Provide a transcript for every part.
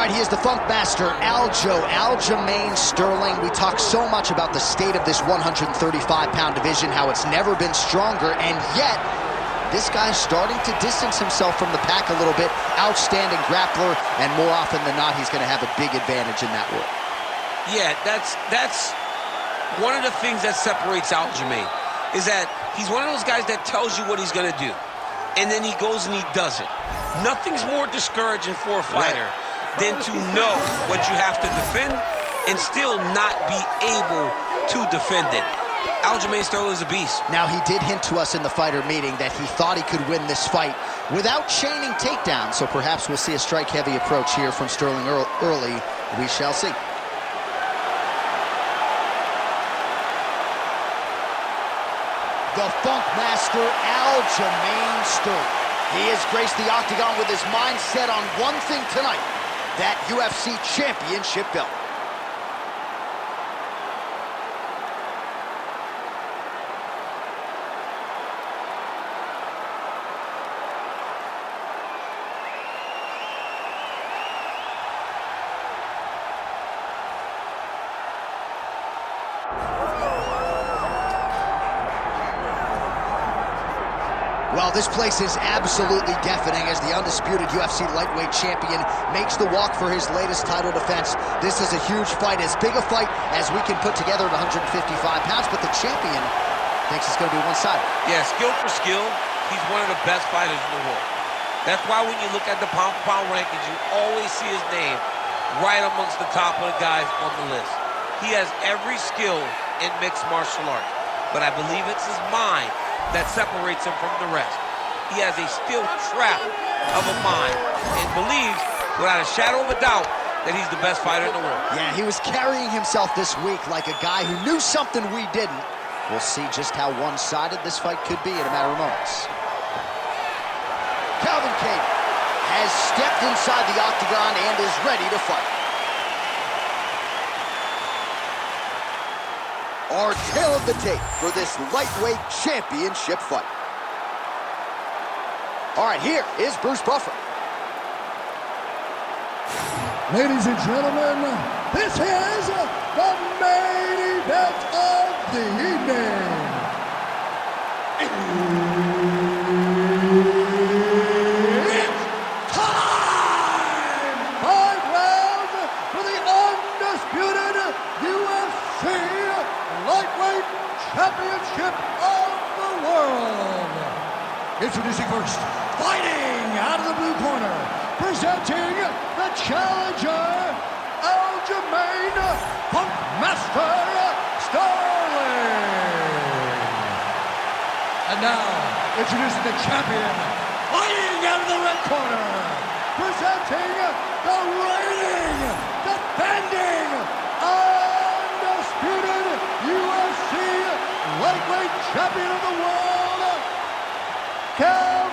right, he is the Funk Master, Aljamain Sterling. We talk so much about the state of this 135-pound division, how it's never been stronger, and yet this guy's starting to distance himself from the pack a little bit. Outstanding grappler, and more often than not, he's going to have a big advantage in that world. Yeah, that's one of the things that separates Aljamain, is that he's one of those guys that tells you what he's going to do, and then he goes and he does it. Nothing's more discouraging for a fighter than to know what you have to defend and still not be able to defend it. Aljamain Sterling is a beast. Now, he did hint to us in the fighter meeting that he thought he could win this fight without chaining takedowns, so perhaps we'll see a strike-heavy approach here from Sterling early. We shall see. The Funk Master, Aljamain Sterling. He has graced the octagon with his mind set on one thing tonight, that UFC championship belt. Well, this place is absolutely deafening as the undisputed UFC lightweight champion makes the walk for his latest title defense. This is a huge fight, as big a fight as we can put together at 155 pounds, but the champion thinks it's going to be one-sided. Yeah, skill for skill, he's one of the best fighters in the world. That's why when you look at the pound-for-pound rankings, you always see his name right amongst the top of the guys on the list. He has every skill in mixed martial arts, but I believe it's his mind that separates him from the rest. He has a steel trap of a mind and believes, without a shadow of a doubt, that he's the best fighter in the world. Yeah, he was carrying himself this week like a guy who knew something we didn't. We'll see just how one-sided this fight could be in a matter of moments. Calvin Kattar has stepped inside the octagon and is ready to fight. Our tale of the tape for this lightweight championship fight. All right, here is Bruce Buffer. Ladies and gentlemen, this is the main event of the evening. It's time! 5 rounds for the undisputed UFC Lightweight Championship of the world. Introducing first, fighting out of the blue corner, presenting the challenger, Aljamain Funk Master Sterling. And now, introducing the champion, fighting out of the red corner, presenting the reigning, defending, undisputed UFC lightweight champion of the world, Kattar.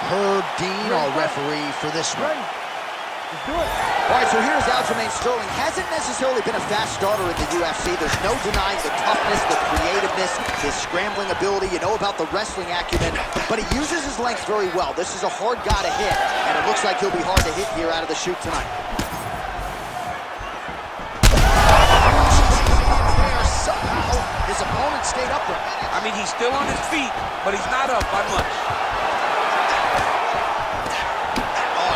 Herb Dean, our referee for this one. Let's do it. All right, so here's Aljamain Sterling. Hasn't necessarily been a fast starter in the UFC. There's no denying the toughness, the creativeness, his scrambling ability. You know about the wrestling acumen, but he uses his length very well. This is a hard guy to hit, and it looks like he'll be hard to hit here out of the chute tonight. Somehow, his opponent stayed upright. I mean, he's still on his feet, but he's not up by much.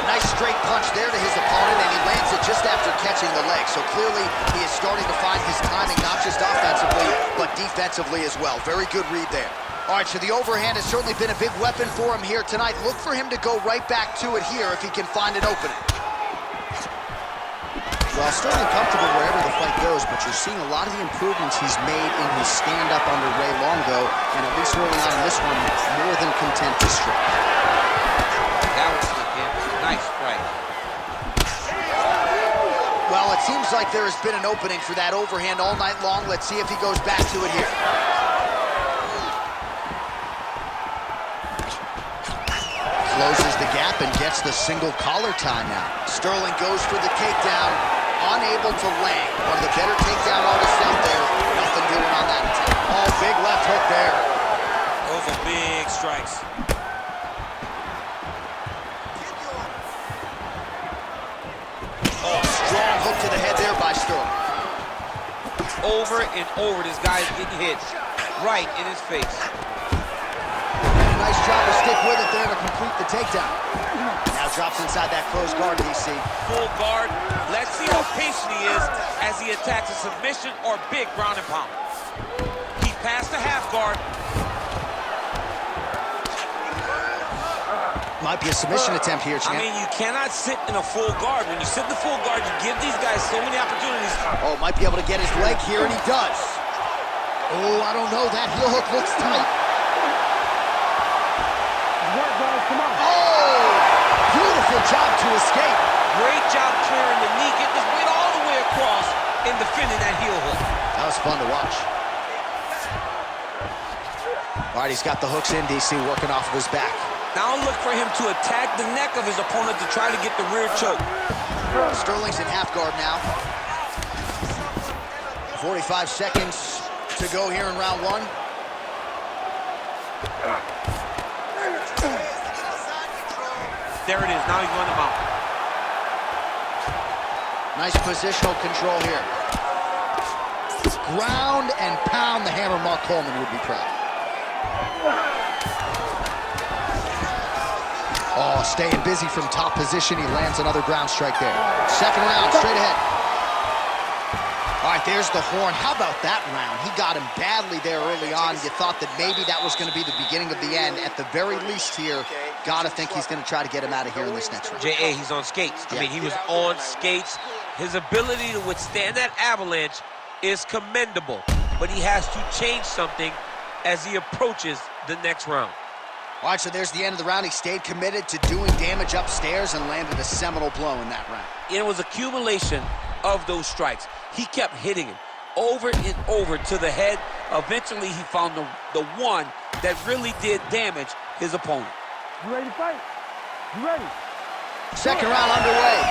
Nice straight punch there to his opponent, and he lands it just after catching the leg. So clearly, he is starting to find his timing, not just offensively, but defensively as well. Very good read there. All right, so the overhand has certainly been a big weapon for him here tonight. Look for him to go right back to it here if he can find an opening. Well, Sterling comfortable wherever the fight goes, but you're seeing a lot of the improvements he's made in his stand-up under Ray Longo, and at least early on in this one, more than content to strike. That was nice strike. Well, it seems like there has been an opening for that overhand all night long. Let's see if he goes back to it here. Closes the gap and gets the single collar tie now. Sterling goes for the takedown, unable to land. One of the better takedown artists out there. Nothing doing on that attempt. Oh, big left hook there. Those are big strikes. Oh, strong hook to the head there by Sterling. Over and over, this guy's getting hit right in his face. Nice job to stick with it there to complete the takedown. Now drops inside that closed guard, DC. Full guard. Let's see how patient he is as he attacks a submission or big ground and pound. He passed the half guard. Might be a submission attempt here, champ. I mean, you cannot sit in a full guard. When you sit in the full guard, you give these guys so many opportunities. Oh, might be able to get his leg here, and he does. Oh, I don't know. That heel hook looks tight. Oh, beautiful job to escape. Great job clearing the knee, getting his weight all the way across and defending that heel hook. That was fun to watch. All right, he's got the hooks in, DC, working off of his back. Now look for him to attack the neck of his opponent to try to get the rear choke. Sterling's in half guard now. 45 seconds to go here in round one. There it is. Now he's going to mount. Nice positional control here. Ground and pound. The hammer Mark Coleman would be proud. Oh, staying busy from top position. He lands another ground strike there. Second round, straight ahead. All right, there's the horn. How about that round? He got him badly there early on. You thought that maybe that was going to be the beginning of the end. At the very least here, gotta think he's going to try to get him out of here in this next round. J.A., he's on skates. I mean, he was on skates. His ability to withstand that avalanche is commendable, but he has to change something as he approaches the next round. All right, so there's the end of the round. He stayed committed to doing damage upstairs and landed a seminal blow in that round. It was accumulation of those strikes. He kept hitting him over and over to the head. Eventually, he found the one that really did damage his opponent. You ready to fight? You ready? Second round underway.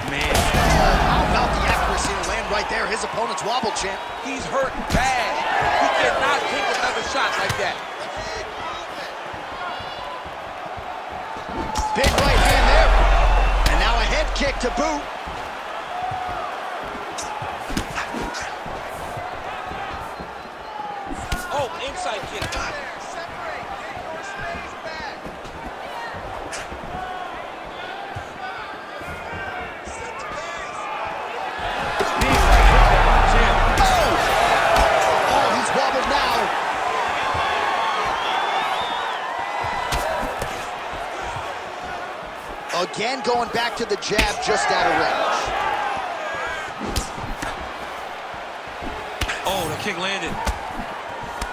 Man, How about the accuracy to land right there? His opponent's wobble, champ. he's hurt bad. He cannot take another shot like that. Big right hand there. And now a head kick to boot. Oh, inside kick. He's wobbled now. Again, going back to the jab just out of range. Oh, the kick landed.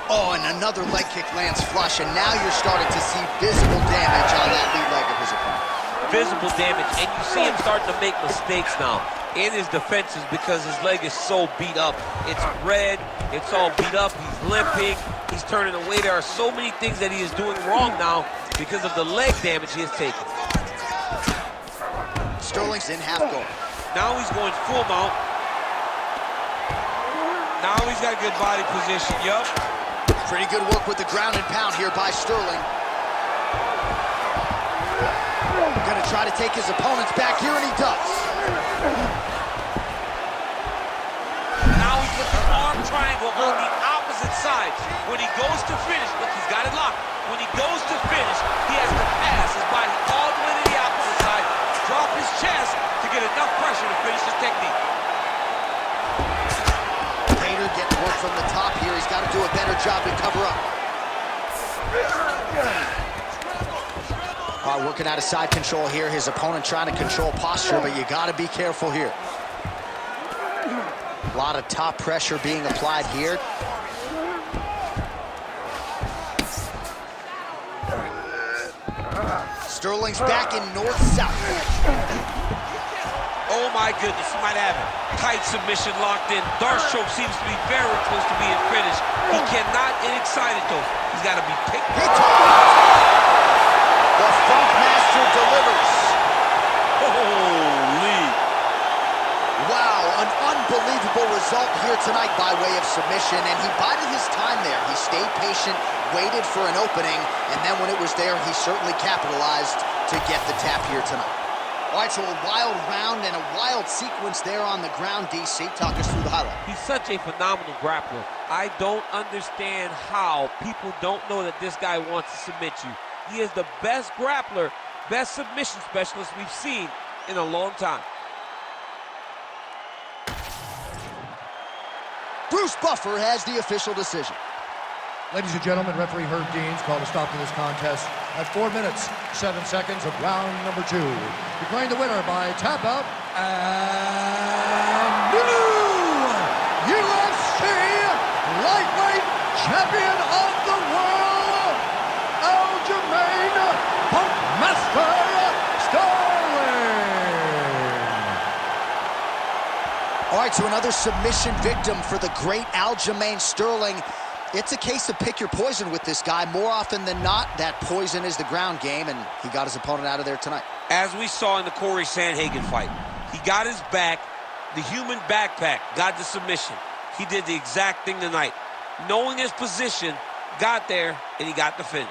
Oh, and another leg kick lands flush, and now you're starting to see visible damage on that lead leg of his opponent. Visible damage, and you see him starting to make mistakes now in his defenses because his leg is so beat up. It's red, it's all beat up, he's limping, he's turning away. There are so many things that he is doing wrong now because of the leg damage he has taken. Sterling's in half guard. Now he's going full mount. Now he's got a good body position, yup. Pretty good work with the ground and pound here by Sterling. Gonna try to take his opponents back here, and he does. Now he's with the arm triangle on the opposite side. When he goes to finish, look, he's got it locked. When he goes to finish, he has to pass his body all the way to the opposite side, drop his chest to get enough pressure to finish his technique. Kattar getting work from the top here. He's got to do a better job to cover up. All right, working out of side control here. His opponent trying to control posture, but you got to be careful here. A lot of top pressure being applied here. Sterling's back in north-south. Oh my goodness, he might have it. Tight submission locked in. Darce choke seems to be very close to being finished. He cannot get excited though. He's got to be picked. The Funk Master delivers. Holy. Wow, an unbelievable result here tonight by way of submission, and he bided his time there. He stayed patient, waited for an opening, and then when it was there, he certainly capitalized to get the tap here tonight. All right, so a wild round and a wild sequence there on the ground, DC. Talk us through the highlight. He's such a phenomenal grappler. I don't understand how people don't know that this guy wants to submit you. He is the best grappler, best submission specialist we've seen in a long time. Bruce Buffer has the official decision. Ladies and gentlemen, referee Herb Deans called a stop to this contest at 4 minutes, 7 seconds of round number 2. Declaring the winner by tap out and new UFC lightweight champion of the world, Aljamain Punkmaster Sterling. All right, so another submission victim for the great Aljamain Sterling. It's a case of pick your poison with this guy. More often than not, that poison is the ground game, and he got his opponent out of there tonight. As we saw in the Corey Sandhagen fight, he got his back, the human backpack, got the submission. He did the exact thing tonight. Knowing his position, got there, and he got the finish.